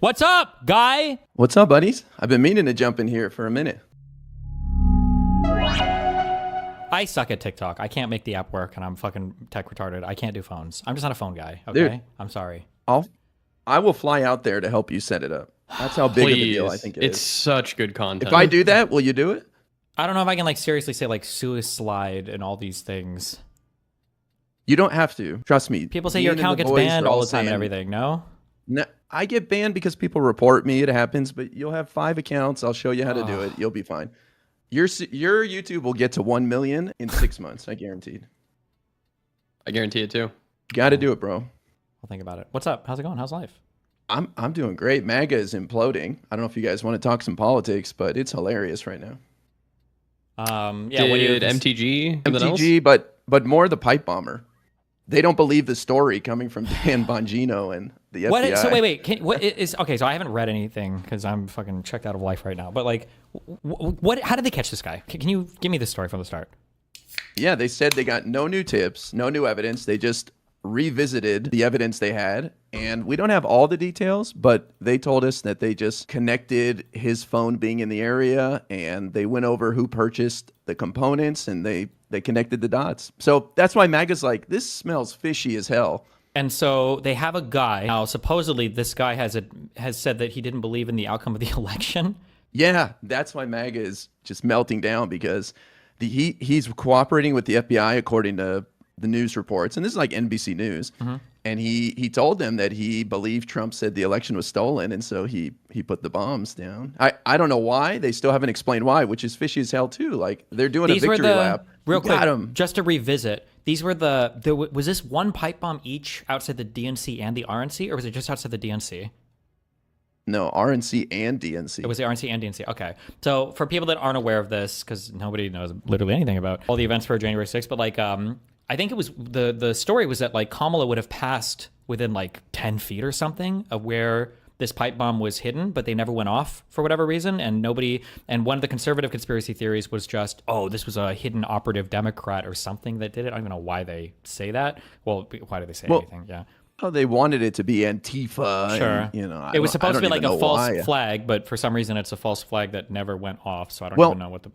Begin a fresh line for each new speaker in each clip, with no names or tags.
What's up, guy?
What's up, buddies? I've been meaning to jump in here for a minute.
I suck at TikTok. I can't make the app work, and I'm fucking tech retarded. I can't do phones. I'm just not a phone guy, okay?
Dude,
I'm sorry.
I will fly out there to help you set it up. That's how big of a deal I think it is.
It's such good content.
If I do that, will you do it?
I don't know if I can like seriously say like suicide and all these things.
You don't have to. Trust me.
People say
Me
your
and
account
the
gets
boys
banned
are
all the time and
saying,
everything, no?
No, I get banned because people report me. It happens, but you'll have 5 accounts. I'll show you how to do it. You'll be fine. Your YouTube will get to 1 million in 6 months. I guaranteed.
I guarantee it too.
Got to do it, bro.
I'll think about it. What's up? How's it going? How's life?
I'm doing great. MAGA is imploding. I don't know if you guys want to talk some politics, but it's hilarious right now.
Yeah.
Did MTG?
MTG, but more the pipe bomber. They don't believe the story coming from Dan Bongino and the FBI.
So wait. What is okay? So I haven't read anything because I'm fucking checked out of life right now. But like, what? How did they catch this guy? Can you give me the story from the start?
Yeah, they said they got no new tips, no new evidence. They just revisited the evidence they had, and we don't have all the details, but they told us that they just connected his phone being in the area, and they went over who purchased the components, and they connected the dots. So that's why MAGA's like, this smells fishy as hell.
And so they have a guy now. Supposedly, this guy has said that he didn't believe in the outcome of the election.
Yeah, that's why MAGA is just melting down, because he's cooperating with the FBI according to the news reports, and this is like NBC News. Mm-hmm. And he told them that he believed Trump said the election was stolen, and so he put the bombs down. I don't know why. They still haven't explained why, which is fishy as hell too. Like, they're doing a victory lap.
Real quick, just to revisit, these were was this one pipe bomb each outside the DNC and the RNC, or was it just outside the DNC?
No, RNC and DNC.
It was the RNC and DNC. Okay. So for people that aren't aware of this, because nobody knows literally anything about all the events for January 6th, but like, I think it was the story was that like Kamala would have passed within like 10 feet or something of where this pipe bomb was hidden, but they never went off for whatever reason. And one of the conservative conspiracy theories was just, oh, this was a hidden operative Democrat or something that did it. I don't even know why they say that. Well, why do they say anything? Yeah.
Oh, they wanted it to be Antifa.
Sure.
And,
it was supposed to be like a false flag, but for some reason it's a false flag that never went off. So I don't even know what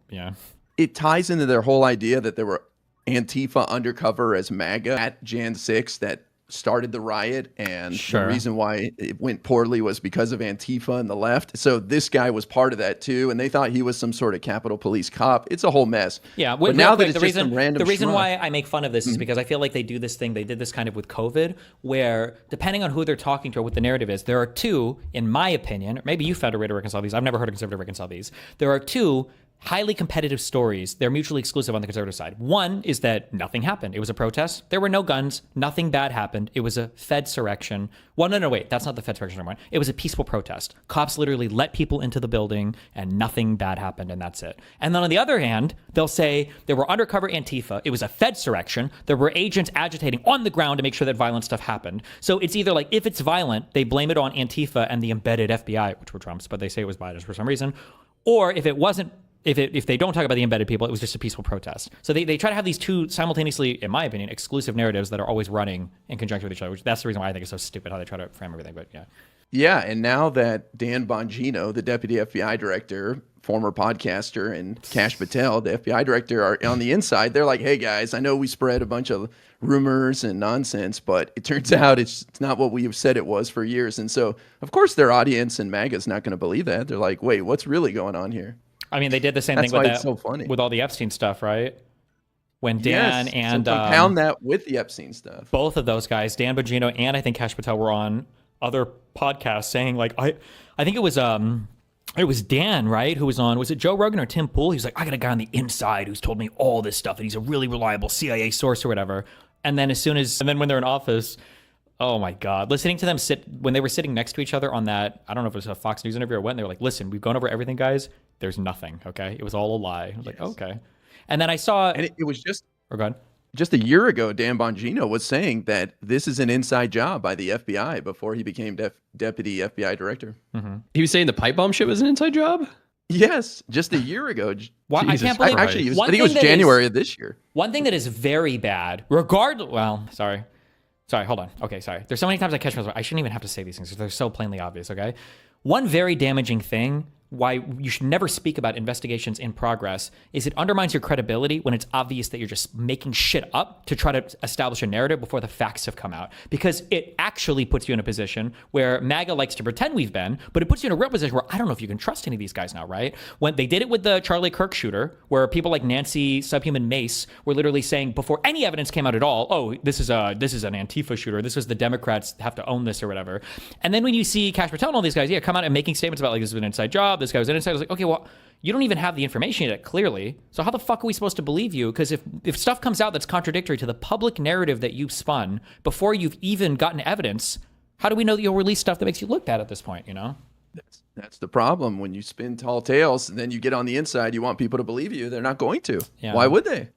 it ties into their whole idea that there were Antifa undercover as MAGA at Jan 6 that started the riot, and the reason why it went poorly was because of Antifa and the left. So this guy was part of that too, and they thought he was some sort of Capitol Police cop. It's a whole mess.
Yeah,
but now that it's just some random
the reason why I make fun of this is because I feel like they do this thing. They did this kind of with COVID, where depending on who they're talking to or what the narrative is, there are two, in my opinion, or maybe you found a way to reconcile these. I've never heard a conservative reconcile these. There are two highly competitive stories. They're mutually exclusive on the conservative side. One is that nothing happened. It was a protest. There were no guns. Nothing bad happened. It was a Fedsurrection. Well, no, wait. That's not the Fedsurrection anymore. It was a peaceful protest. Cops literally let people into the building and nothing bad happened, and that's it. And then on the other hand, they'll say there were undercover Antifa. It was a Fedsurrection. There were agents agitating on the ground to make sure that violent stuff happened. So it's either like, if it's violent, they blame it on Antifa and the embedded FBI, which were Trump's, but they say it was Biden's for some reason. Or if it wasn't, if they don't talk about the embedded people, it was just a peaceful protest. So they try to have these two simultaneously, in my opinion, exclusive narratives that are always running in conjunction with each other, which that's the reason why I think it's so stupid how they try to frame everything, but yeah.
Yeah, and now that Dan Bongino, the deputy FBI director, former podcaster, and Kash Patel, the FBI director, are on the inside, they're like, hey guys, I know we spread a bunch of rumors and nonsense, but it turns out it's not what we have said it was for years. And so, of course, their audience and MAGA is not going to believe that. They're like, wait, what's really going on here?
I mean, they did the same thing with all the Epstein stuff, right? When Dan and
compound that with the Epstein stuff.
Both of those guys, Dan Bongino and I think Kash Patel, were on other podcasts saying like, I think it was Dan, right? Who was on, was it Joe Rogan or Tim Pool? He was like, I got a guy on the inside who's told me all this stuff, and he's a really reliable CIA source or whatever. And then when they're in office, oh my God, listening to them when they were sitting next to each other on that, I don't know if it was a Fox News interview or what, and they were like, listen, we've gone over everything, guys. There's nothing, okay? It was all a lie. I was like, okay. And then I saw...
And it was just...
Oh, go ahead.
Just a year ago, Dan Bongino was saying that this is an inside job by the FBI before he became deputy FBI director.
Mm-hmm. He was saying the pipe bomb shit was an inside job?
Yes, just a year ago.
Why, I can't believe...
I think it was January of this year.
One thing that is very bad, Sorry, hold on. Okay, sorry. There's so many times I catch myself. I shouldn't even have to say these things because they're so plainly obvious, okay? One very damaging thing why you should never speak about investigations in progress is it undermines your credibility when it's obvious that you're just making shit up to try to establish a narrative before the facts have come out. Because it actually puts you in a position where MAGA likes to pretend we've been, but it puts you in a real position where I don't know if you can trust any of these guys now, right? When they did it with the Charlie Kirk shooter, where people like Nancy Subhuman Mace were literally saying before any evidence came out at all, oh, this is an Antifa shooter. This was the Democrats have to own this or whatever. And then when you see Kash Patel and all these guys, come out and making statements about like this is an inside job, this guy was an inside. I was like, okay, well, you don't even have the information yet, clearly. So how the fuck are we supposed to believe you? Because if stuff comes out that's contradictory to the public narrative that you've spun before you've even gotten evidence, how do we know that you'll release stuff that makes you look bad at this point, you know?
That's the problem. When you spin tall tales and then you get on the inside, you want people to believe you. They're not going to.
Yeah.
Why would they?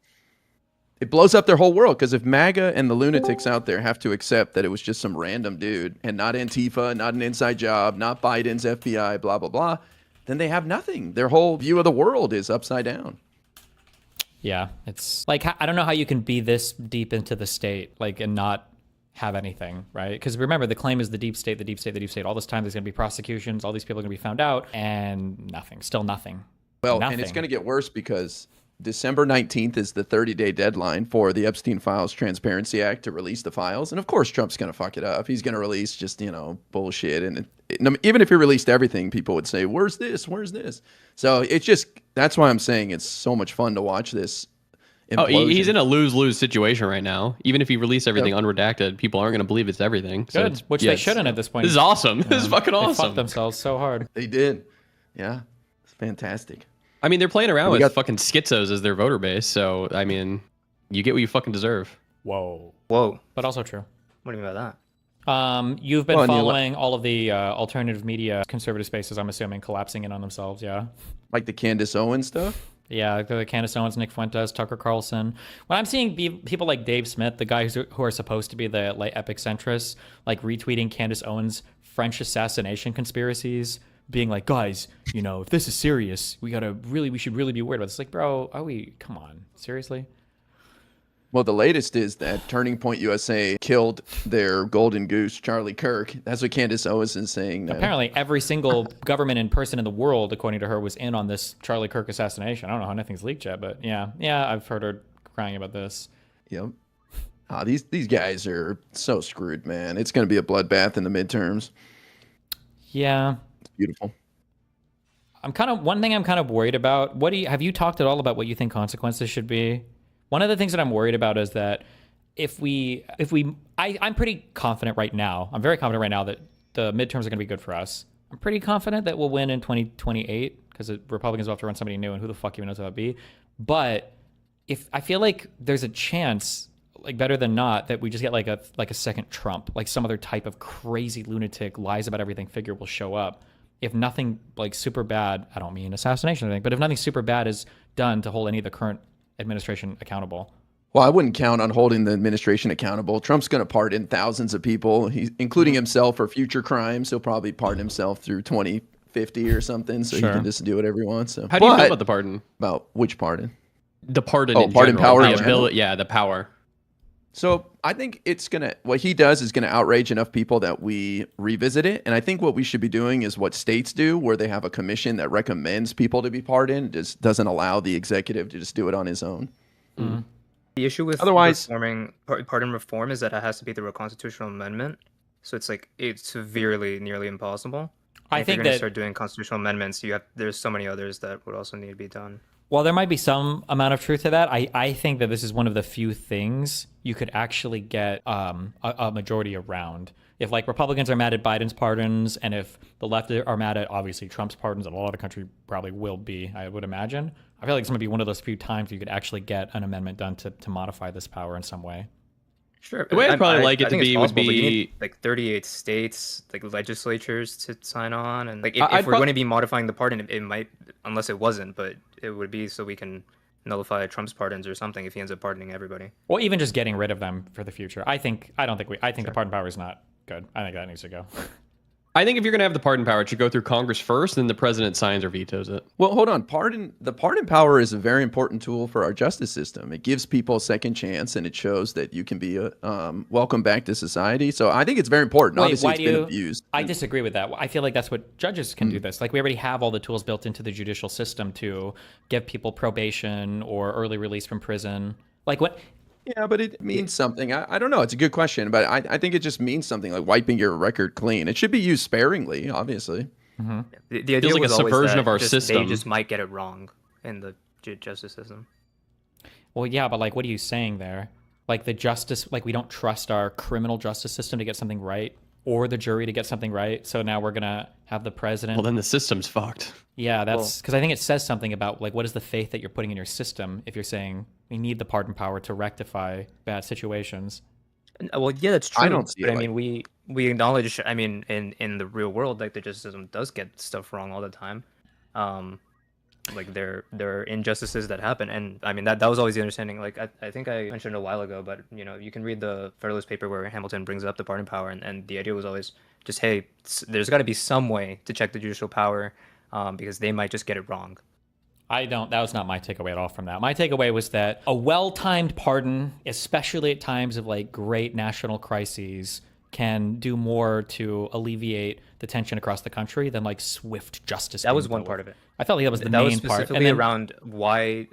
It blows up their whole world, because if MAGA and the lunatics out there have to accept that it was just some random dude and not Antifa, not an inside job, not Biden's FBI, blah, blah, blah, then they have nothing. Their whole view of the world is upside down.
Yeah, it's like, I don't know how you can be this deep into the state, like, and not have anything, right? Because remember, the claim is the deep state, the deep state, the deep state. All this time there's going to be prosecutions, all these people are going to be found out, and nothing, still nothing.
Well,
nothing.
And it's going to get worse because December 19th is the 30-day deadline for the Epstein Files Transparency Act to release the files. And of course, Trump's going to fuck it up. He's going to release just, bullshit. And even if he released everything, people would say, where's this? Where's this? So it's just, that's why I'm saying it's so much fun to watch this.
Oh, he's in a lose-lose situation right now. Even if he released everything unredacted, people aren't going to believe it's everything. So
Good, which they shouldn't at this point.
This is awesome. This is fucking
They
awesome.
fucked themselves so hard.
They did. Yeah. It's fantastic.
I mean, they're playing around
We
with
got-
fucking schizos as their voter base. So, I mean, you get what you fucking deserve.
Whoa.
Whoa.
But also true.
What do you mean by that?
You've been
Well, and
following all of the alternative media conservative spaces, I'm assuming, collapsing in on themselves, yeah?
Like the Candace Owens stuff.
Yeah, the Candace Owens, Nick Fuentes, Tucker Carlson. When I'm seeing people like Dave Smith, the guys who are supposed to be the like epic centrists, like retweeting Candace Owens' French assassination conspiracies, being like, guys, if this is serious, we should really be worried about this. It's like, bro, come on, seriously?
Well, the latest is that Turning Point USA killed their golden goose, Charlie Kirk. That's what Candace Owens is saying now.
Apparently, every single government and person in the world, according to her, was in on this Charlie Kirk assassination. I don't know how nothing's leaked yet, but yeah, I've heard her crying about this.
Yep. These guys are so screwed, man. It's going to be a bloodbath in the midterms.
Yeah.
It's beautiful.
One thing I'm kind of worried about. Have you talked at all about what you think consequences should be? One of the things that I'm worried about is that I'm pretty confident right now. I'm very confident right now that the midterms are going to be good for us. I'm pretty confident that we'll win in 2028 because the Republicans will have to run somebody new, and who the fuck even knows who that'll be. But I feel like there's a chance, like better than not, that we just get like a second Trump, like some other type of crazy lunatic lies about everything figure will show up. If nothing like super bad, I don't mean assassination or anything, but if nothing super bad is done to hold any of the current administration accountable.
Well, I wouldn't count on holding the administration accountable. Trump's going to pardon thousands of people, including himself, for future crimes. He'll probably pardon himself through 2050 or something, so
Sure.
he can just do whatever he wants. So,
How do you feel about the pardon?
about which pardon?
The pardon
Oh,
in
pardon
general.
power
The
in general?
ability, yeah, the power.
So I think what he does is going to outrage enough people that we revisit it. And I think what we should be doing is what states do, where they have a commission that recommends people to be pardoned, just doesn't allow the executive to just do it on his own.
Mm-hmm.
The issue with
Otherwise-
reforming pardon reform is that it has to be through a constitutional amendment. So it's severely nearly impossible.
I
And if
think
you're going to
that
start doing constitutional amendments, there's so many others that would also need to be done.
while there might be some amount of truth to that, I think that this is one of the few things you could actually get a majority around. If like Republicans are mad at Biden's pardons, and if the left are mad at obviously Trump's pardons, and a lot of the country probably will be, I would imagine. I feel like it's going to be one of those few times you could actually get an amendment done to modify this power in some way.
Sure.
The way I'd probably like it to
think it's
be would
possible, but you
be-
need, like 38 states, like legislatures to sign on, and like
I'd
if we're
prob-
going to be modifying the pardon, it might, unless it wasn't, but it would be so we can nullify Trump's pardons or something if he ends up pardoning everybody.
Or even just getting rid of them for the future. I think the pardon power is not good. I think that needs to go.
I think if you're going to have the pardon power, it should go through Congress first, then the president signs or vetoes it.
Well, hold on. The pardon power is a very important tool for our justice system. It gives people a second chance, and it shows that you can be welcome back to society. So I think it's very important. Obviously, it's been abused.
I disagree with that. I feel like that's what judges can do this. Like, we already have all the tools built into the judicial system to give people probation or early release from prison. Like, what?
Yeah, but it means something. I don't know. It's a good question, but I think it just means something, like wiping your record clean. It should be used sparingly, obviously.
The idea
Feels like
was
a
always
subversion
that
of our system.
They just might get it wrong in the justice system.
Well, yeah, but like, what are you saying there? Like, the justice, like, we don't trust our criminal justice system to get something right, or the jury to get something right. So now we're gonna have the president.
Well, then the system's fucked.
Yeah, that's because I think it says something about, like, what is the faith that you're putting in your system if you're saying we need the pardon power to rectify bad situations.
Well, yeah, that's true.
I don't see
but
it
I
like
mean, we acknowledge. I mean, in the real world, like, the justice system does get stuff wrong all the time. Like, there are injustices that happen, and I mean that was always the understanding. Like, I think I mentioned a while ago, but you can read the Federalist paper where Hamilton brings up the pardon power, and the idea was always just, hey, there's got to be some way to check the judicial power, because they might just get it wrong.
That was not my takeaway at all from that. My takeaway was that a well-timed pardon, especially at times of like great national crises, can do more to alleviate the tension across the country than like swift justice.
That was one part of it.
I felt like that was the
That was
main part.
specifically around why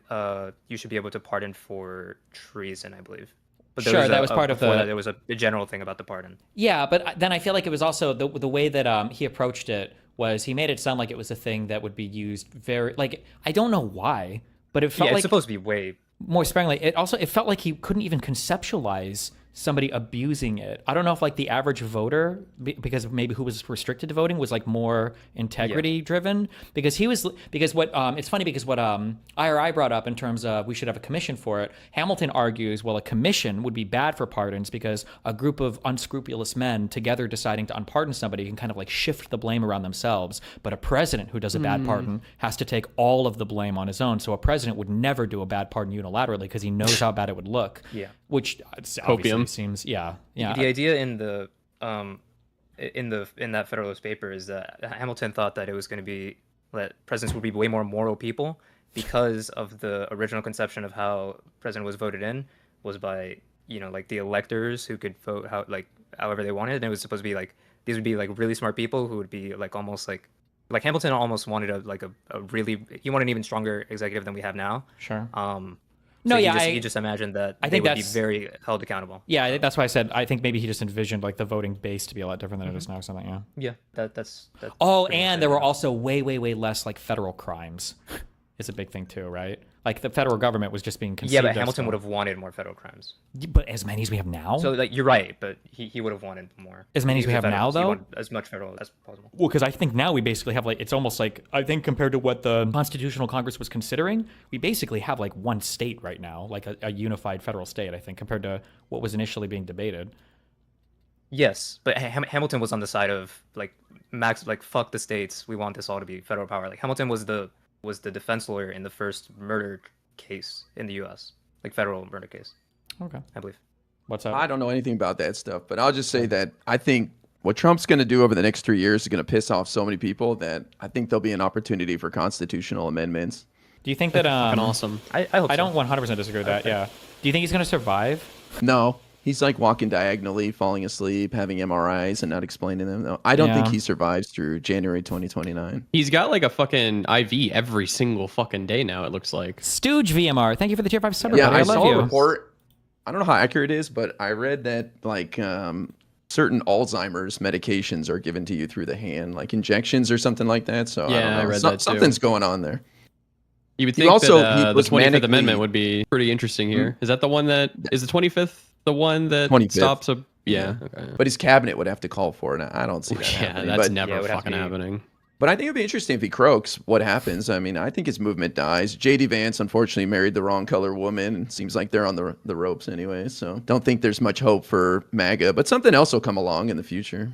you should be able to pardon for treason, I believe. But
Sure, that was part of the.
There was a general thing about the pardon.
Yeah, but then I feel like it was also the way that he approached it was he made it sound like it was a thing that would be used very, like, I don't know why, but it felt
it's
like
supposed to be way
more sparingly. It felt like he couldn't even conceptualize somebody abusing it. I don't know if like the average voter, because of maybe who was restricted to voting, was like more integrity driven, because what it's funny because what IRI brought up in terms of we should have a commission for it. Hamilton argues, well, a commission would be bad for pardons because a group of unscrupulous men together deciding to unpardon somebody can kind of like shift the blame around themselves. But a president who does a bad pardon has to take all of the blame on his own. So a president would never do a bad pardon unilaterally because he knows how bad it would look.
Yeah.
Which obviously seems The
idea in the in that Federalist paper is that Hamilton thought that it was going to be that presidents would be way more moral people because of the original conception of how president was voted in was by like the electors who could vote however they wanted, and it was supposed to be like these would be like really smart people who would be like almost like Hamilton almost wanted a really, he wanted an even stronger executive than we have now.
Sure.
So he just imagined that they would be very held accountable.
Yeah, I think that's why I said I think maybe he just envisioned like the voting base to be a lot different than it is now or something. Yeah.
Yeah, that's.
Oh, and there were also way less like federal crimes. Is a big thing too, right? Like the federal government was just being conceived.
Yeah, but Hamilton would have wanted more federal crimes.
But as many as we have now.
So like you're right, but he would have wanted more.
As many as we have now, though.
As much federal as possible.
Well, because I think now we basically have like it's almost like I think compared to what the Constitutional Congress was considering, we basically have like one state right now, like a unified federal state. I think compared to what was initially being debated.
Yes, but Hamilton was on the side of like fuck the states. We want this all to be federal power. Like Hamilton was the defense lawyer in the first murder case in the U.S., like federal murder case.
Okay,
I believe.
What's up?
I don't know anything about that stuff, but I'll just say that I think what Trump's going to do over the next 3 years is going to piss off so many people that I think there'll be an opportunity for constitutional amendments.
Do you think that
awesome?
I hope
I don't 100% disagree with that. Yeah. Do you think he's going to survive?
No. He's like walking diagonally, falling asleep, having MRIs, and not explaining them. No, I don't think he survives through January 2029.
He's got like a fucking IV every single fucking day now, it looks like.
Stooge VMR, thank you for the tier 5 sub.
Yeah, I
love
saw
you.
a report. I don't know how accurate it is, but I read that like certain Alzheimer's medications are given to you through the hand, like injections or something like that. So
yeah,
I don't know.
I read that too.
Something's going on there.
You would think
also,
that
he
the
was
25th Amendment
manically-
would be pretty interesting here. Is that the one that is the 25th? The one that
25th.
stops a okay.
But his cabinet would have to call for it. I don't see that happening.
That's
but,
never
it would have
fucking
to be-
happening.
But I think it'd be interesting if he croaks. What happens? I mean, I think his movement dies. J.D. Vance unfortunately married the wrong color woman, and seems like they're on the ropes anyway. So don't think there's much hope for MAGA. But something else will come along in the future.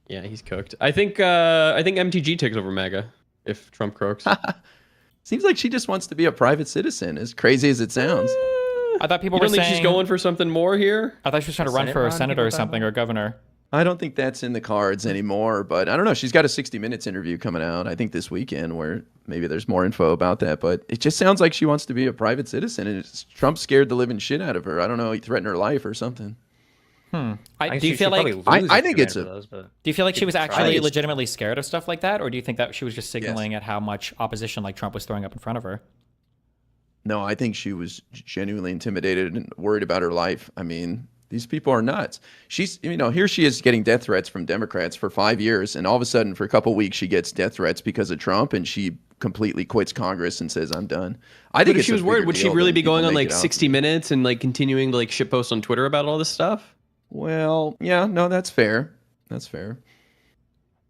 Yeah, he's cooked. I think MTG takes over MAGA if Trump croaks.
Seems like she just wants to be a private citizen, as crazy as it sounds.
I thought people
You
were
don't think
saying
she's going for something more here?
I thought she was trying to run
Senate
for a
run,
senator
people
or something, or governor.
I don't think that's in the cards anymore, but I don't know. She's got a 60 Minutes interview coming out, I think this weekend, where maybe there's more info about that. But it just sounds like she wants to be a private citizen, and Trump's scared the living shit out of her. I don't know, he threatened her life or something.
Do you feel like
I think it's
do you feel like she was actually legitimately scared of stuff like that, or do you think that she was just signaling at how much opposition like Trump was throwing up in front of her?
No, I think she was genuinely intimidated and worried about her life. I mean, these people are nuts. She's, here she is getting death threats from Democrats for 5 years, and all of a sudden, for a couple of weeks, she gets death threats because of Trump, and she completely quits Congress and says, "I'm done." I think
if she was worried, would she really be going on like 60 Minutes and like continuing to like shitpost on Twitter about all this stuff?
Well, yeah, no, that's fair. That's fair.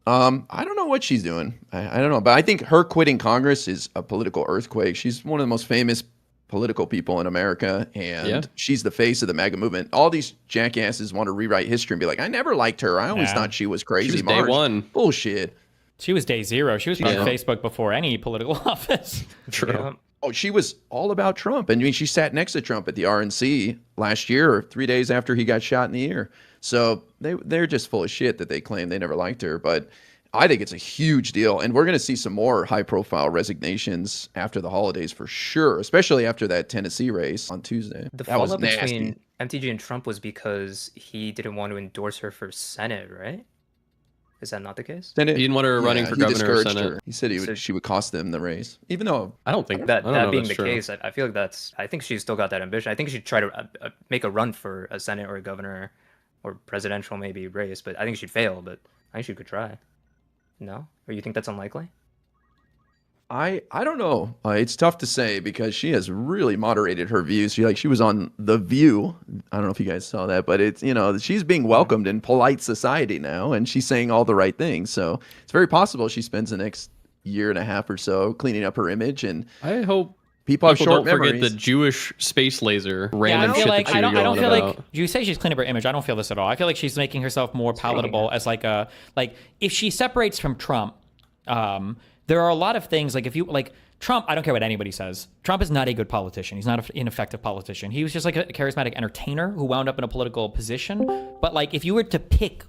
I don't know what she's doing. I don't know, but I think her quitting Congress is a political earthquake. She's one of the most famous political people in America, and she's the face of the MAGA movement. All these jackasses want to rewrite history and be like, "I never liked her. I always thought she was crazy."
She was day one.
Bullshit.
She was day zero. She was on Facebook before any political office.
True.
Yeah.
Oh, she was all about Trump. And I mean, she sat next to Trump at the RNC last year, 3 days after he got shot in the ear. So they're just full of shit that they claim they never liked her. But I think it's a huge deal. And we're going to see some more high-profile resignations after the holidays for sure, especially after that Tennessee race on Tuesday.
The
That was
fallout
nasty.
between MTG and Trump was because he didn't want to endorse her for Senate, right? Is that not the case?
Then
He didn't want her running for
he
governor or
discouraged
Senate.
her. He said she would cost them the race, even though
I don't think
That
I don't know
that
if
being
that's
the
true.
case, I feel like I think she's still got that ambition. I think she'd try to make a run for a Senate or a governor or presidential maybe race, but I think she'd fail. But I think she could try. No, or you think that's unlikely?
I don't know. It's tough to say because she has really moderated her views. She was on The View. I don't know if you guys saw that, but it's she's being welcomed in polite society now, and she's saying all the right things. So it's very possible she spends the next year and a half or so cleaning up her image. And
I hope
people have short
don't forget
memories.
the Jewish space laser
I
random
don't
shit
feel like
that she
I
was
don't
going
feel
about.
like you say she's cleaning up her image. I don't feel this at all. I feel like she's making herself more palatable as like if she separates from Trump, there are a lot of things like if you like Trump, I don't care what anybody says. Trump is not a good politician. He's not an ineffective politician. He was just like a charismatic entertainer who wound up in a political position. But like if you were to pick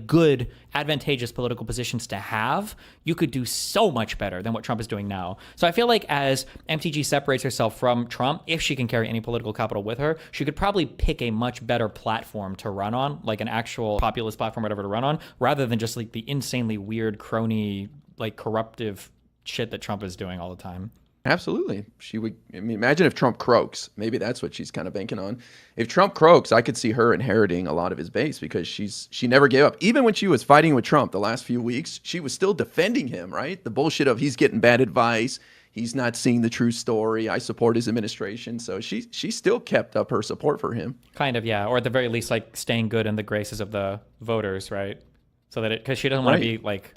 good advantageous political positions to have, you could do so much better than what Trump is doing now. So I feel like as MTG separates herself from Trump, if she can carry any political capital with her, she could probably pick a much better platform to run on, like an actual populist platform, whatever to run on, rather than just like the insanely weird crony, like corruptive shit that Trump is doing all the time.
Absolutely. She would. I mean, imagine if Trump croaks. Maybe that's what she's kind of banking on. If Trump croaks, I could see her inheriting a lot of his base because she never gave up. Even when she was fighting with Trump the last few weeks, she was still defending him, right? The bullshit of he's getting bad advice. He's not seeing the true story. I support his administration. So she still kept up her support for him.
Kind of, yeah. Or at the very least, like staying good in the graces of the voters, right? So that because she doesn't want to be like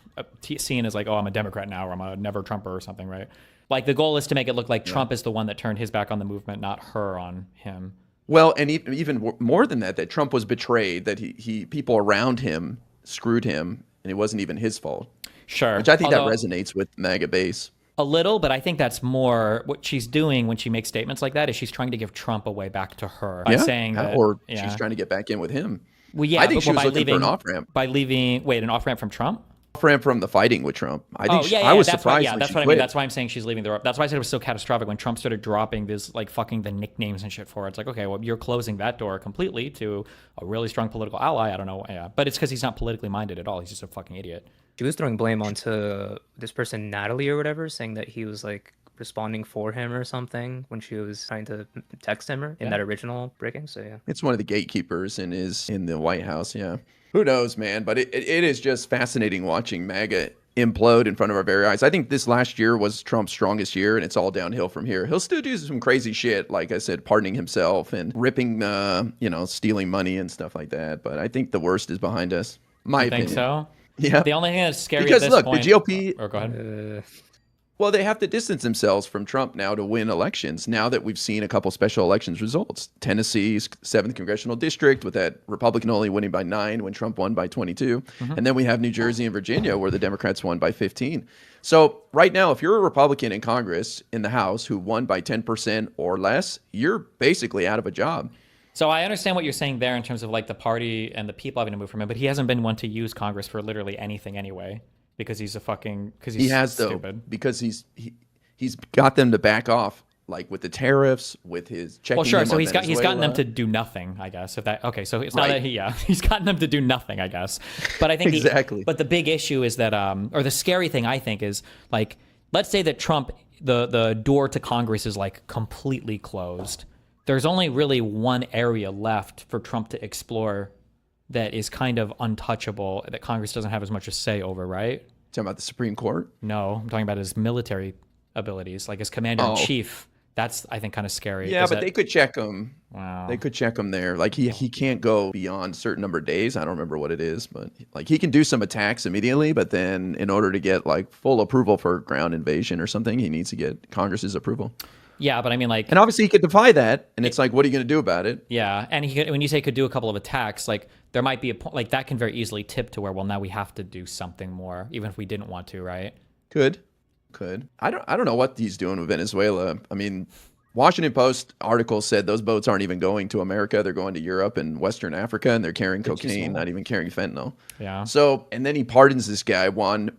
seen as like, oh, I'm a Democrat now, or I'm a never Trumper or something, right? Like the goal is to make it look like Trump is the one that turned his back on the movement, not her on him.
Well, and even more than that Trump was betrayed, that he people around him screwed him, and it wasn't even his fault.
Sure.
Which I think that resonates with MAGA base.
A little, but I think that's more what she's doing when she makes statements like that is she's trying to give Trump away back to her by saying that,
or she's trying to get back in with him.
Well, yeah,
I think she was looking for an off-ramp.
An off-ramp from Trump?
Off-ramp from the fighting with Trump. I think I was surprised when
that's
she
what I
quit.
mean. That's why I'm saying she's leaving the. That's why I said it was so catastrophic when Trump started dropping this, like fucking the nicknames and shit for her. It's like, okay, well, you're closing that door completely to a really strong political ally. I don't know, but it's because he's not politically minded at all. He's just a fucking idiot.
She was throwing blame onto this person, Natalie or whatever, saying that he was like responding for him or something when she was trying to text him in that original breaking. So yeah,
it's one of the gatekeepers in the White House. Yeah, who knows, man? But it is just fascinating watching MAGA implode in front of our very eyes. I think this last year was Trump's strongest year, and it's all downhill from here. He'll still do some crazy shit, like I said, pardoning himself and ripping, stealing money and stuff like that. But I think the worst is behind us. My opinion.
Think so?
Yeah.
The only thing that's scary
because
at this
look,
point,
the GOP.
Or go ahead.
Well, they have to distance themselves from Trump now to win elections. Now that we've seen a couple special elections results, Tennessee's 7th congressional district with that Republican only winning by 9 when Trump won by 22, and then we have New Jersey and Virginia where the Democrats won by 15. So right now, if you're a Republican in Congress in the House who won by 10% or less, you're basically out of a job.
So I understand what you're saying there in terms of like the party and the people having to move from him, but he hasn't been one to use Congress for literally anything anyway, because he's because
He
he's
has
stupid.
though, because he's got them to back off, like with the tariffs, with his checking.
Well, sure.
him
So
on
he's gotten them
Venezuela.
to do nothing, I guess. If that okay, so it's not
Right.
that he's gotten them to do nothing, I guess. But I think
Exactly.
but the big issue is that or the scary thing I think is like, let's say that Trump, the door to Congress is like completely closed. There's only really one area left for Trump to explore that is kind of untouchable, that Congress doesn't have as much a say over, right?
Talking about the Supreme Court.
No, I'm talking about his military abilities, like as commander in chief. That's, I think, kind of scary.
Yeah, but they could check him.
Wow.
They could check him there. Like he can't go beyond a certain number of days. I don't remember what it is, but like he can do some attacks immediately. But then in order to get like full approval for ground invasion or something, he needs to get Congress's approval.
Yeah, but I mean, like,
And obviously he could defy that. And it's like, what are you going to do about it?
yeah, and when you say could do a couple of attacks, like there might be a point, like that can very easily tip to where, well, now we have to do something more, even if we didn't want to, right?
Could. I don't know what he's doing with Venezuela. I mean, Washington Post article said those boats aren't even going to America. They're going to Europe and Western Africa, and they're carrying cocaine, not even carrying fentanyl.
Yeah.
So, and then he pardons this guy, Juan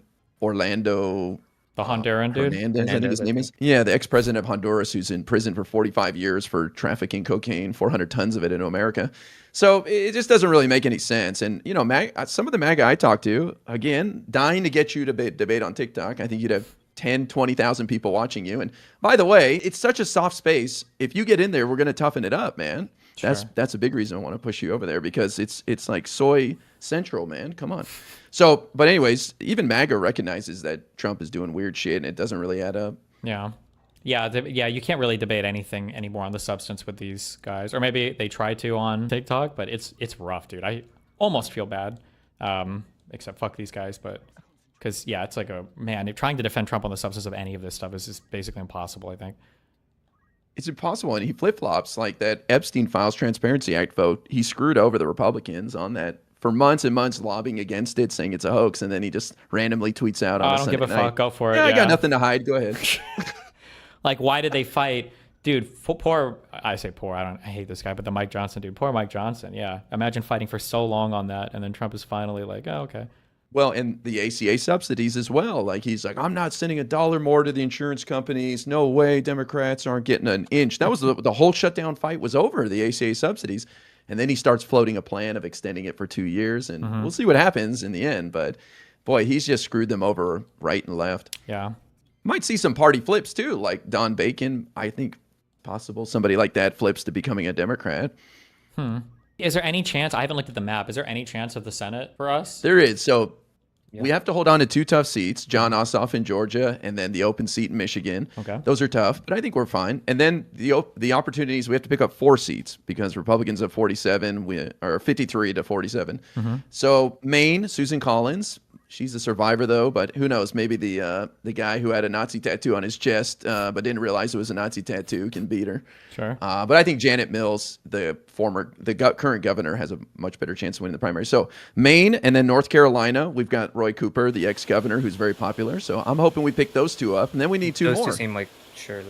Orlando
The Honduran dude.
Hernandez, I think his name is. Yeah, the ex-president of Honduras, who's in prison for 45 years for trafficking cocaine, 400 tons of it into America. So it just doesn't really make any sense. And, you know, some of the MAGA I talked to, again, dying to get you to debate on TikTok. I think you'd have 10, 20,000 people watching you. And by the way, it's such a soft space. If you get in there, we're going to toughen it up, man.
Sure.
That's a big reason I want to push you over there, because it's like soy central, man. Come on. So, but anyways, even MAGA recognizes that Trump is doing weird shit and it doesn't really add up.
Yeah. Yeah, you can't really debate anything anymore on the substance with these guys. Or maybe they try to on TikTok, but it's rough, dude. I almost feel bad. Except fuck these guys, but because yeah, it's like trying to defend Trump on the substance of any of this stuff is just basically impossible, I think.
It's impossible. And he flip-flops, like that Epstein Files Transparency Act vote. He screwed over the Republicans on that for months and months, lobbying against it, saying it's a hoax. And then he just randomly tweets out on
I
a
don't
Sunday
give a
night,
fuck. Go for it.
Yeah, I
Yeah.
got nothing to hide. Go ahead.
Like, why did they fight? Dude, I say poor, I hate this guy, but the Mike Johnson dude. Poor Mike Johnson, yeah. Imagine fighting for so long on that, and then Trump is finally like, oh, okay.
Well, and the ACA subsidies as well. Like he's like, I'm not sending $1 more to the insurance companies. No way, Democrats aren't getting an inch. That was the whole shutdown fight was over, the ACA subsidies. And then he starts floating a plan of extending it for 2 years, and we'll see what happens in the end. But boy, he's just screwed them over right and left.
Yeah.
Might see some party flips too, like Don Bacon. I think possible somebody like that flips to becoming a Democrat.
Is there any chance? I haven't looked at the map. Is there any chance of the Senate for us?
There is. So we have to hold on to 2 tough seats, John Ossoff in Georgia, and then the open seat in Michigan.
Okay.
Those are tough, but I think we're fine. And then the opportunities, we have to pick up 4 seats because Republicans have 47, or 53 to 47. So Maine, Susan Collins, she's a survivor though, but who knows? Maybe the guy who had a Nazi tattoo on his chest, but didn't realize it was a Nazi tattoo, can beat her.
Sure.
But I think Janet Mills, the current governor, has a much better chance of winning the primary. So Maine and then North Carolina, we've got Roy Cooper, the ex-governor, who's very popular. So I'm hoping we pick those 2 up, and then we need 2
Those
more.
two seem like sure.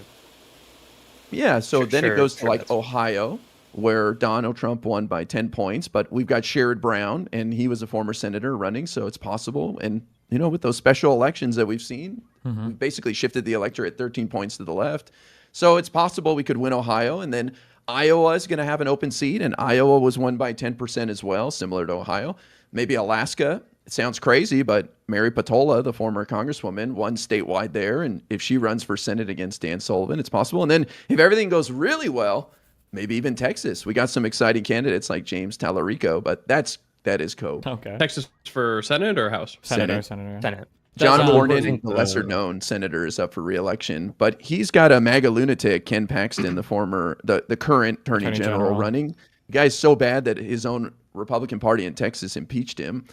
Yeah. So then it goes to like
that's-
Ohio, where Donald Trump won by 10 points, but we've got Sherrod Brown, and he was a former senator running, so it's possible. And you know, with those special elections that we've seen, we've basically shifted the electorate 13 points to the left. So it's possible we could win Ohio, and then Iowa is going to have an open seat, and Iowa was won by 10% as well, similar to Ohio. Maybe Alaska. It sounds crazy, but Mary Patola, the former congresswoman, won statewide there, and if she runs for Senate against Dan Sullivan, it's possible. And then if everything goes really well, maybe even Texas. We got some exciting candidates like James Tallarico, but that is Cope.
Okay.
Texas for Senate or House?
Senator.
Senate.
John
That's,
Cornyn, the lesser-known senator, is up for re-election, but he's got a MAGA lunatic, Ken Paxton, the current Attorney General running. The guy's so bad that his own Republican Party in Texas impeached him.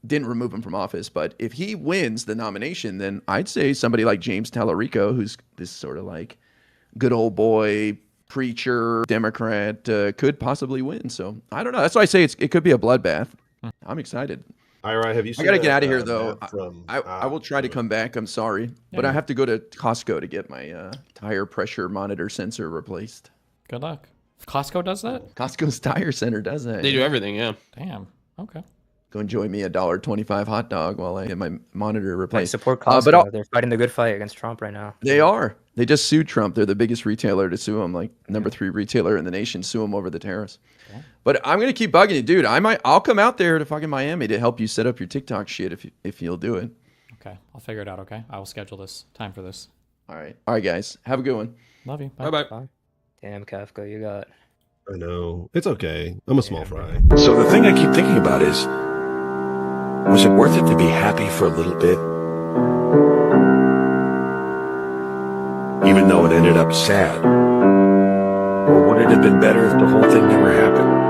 Didn't remove him from office, but if he wins the nomination, then I'd say somebody like James Tallarico, who's this sort of like good old boy preacher Democrat, could possibly win. So I don't know. That's why I say it could be a bloodbath. I'm excited.
Ira, have you
I
seen
got to get
that,
out of here, though.
map from,
I will try to come back. I'm sorry. But I have to go to Costco to get my tire pressure monitor sensor replaced.
Good luck. Costco does that?
Costco's Tire Center does that.
They do everything, yeah.
Damn. Okay.
Go enjoy me a $1.25 hot dog while I get my monitor
Like,
replaced.
support Costco. They're fighting the good fight against Trump right now.
They are. They just sued Trump. They're the biggest retailer to sue him, like number 3 retailer in the nation. Sue him over the tariffs. Okay. But I'm gonna keep bugging you, dude. I'll come out there to fucking Miami to help you set up your TikTok shit if you'll do it.
Okay, I'll figure it out. Okay, I will schedule this time for this.
All right, guys. Have a good one.
Love you.
Bye bye.
Damn, Kafka, you got.
I know. It's okay. I'm a small fry.
So the thing I keep thinking about is, was it worth it to be happy for a little bit? Even though it ended up sad? Or would it have been better if the whole thing never happened?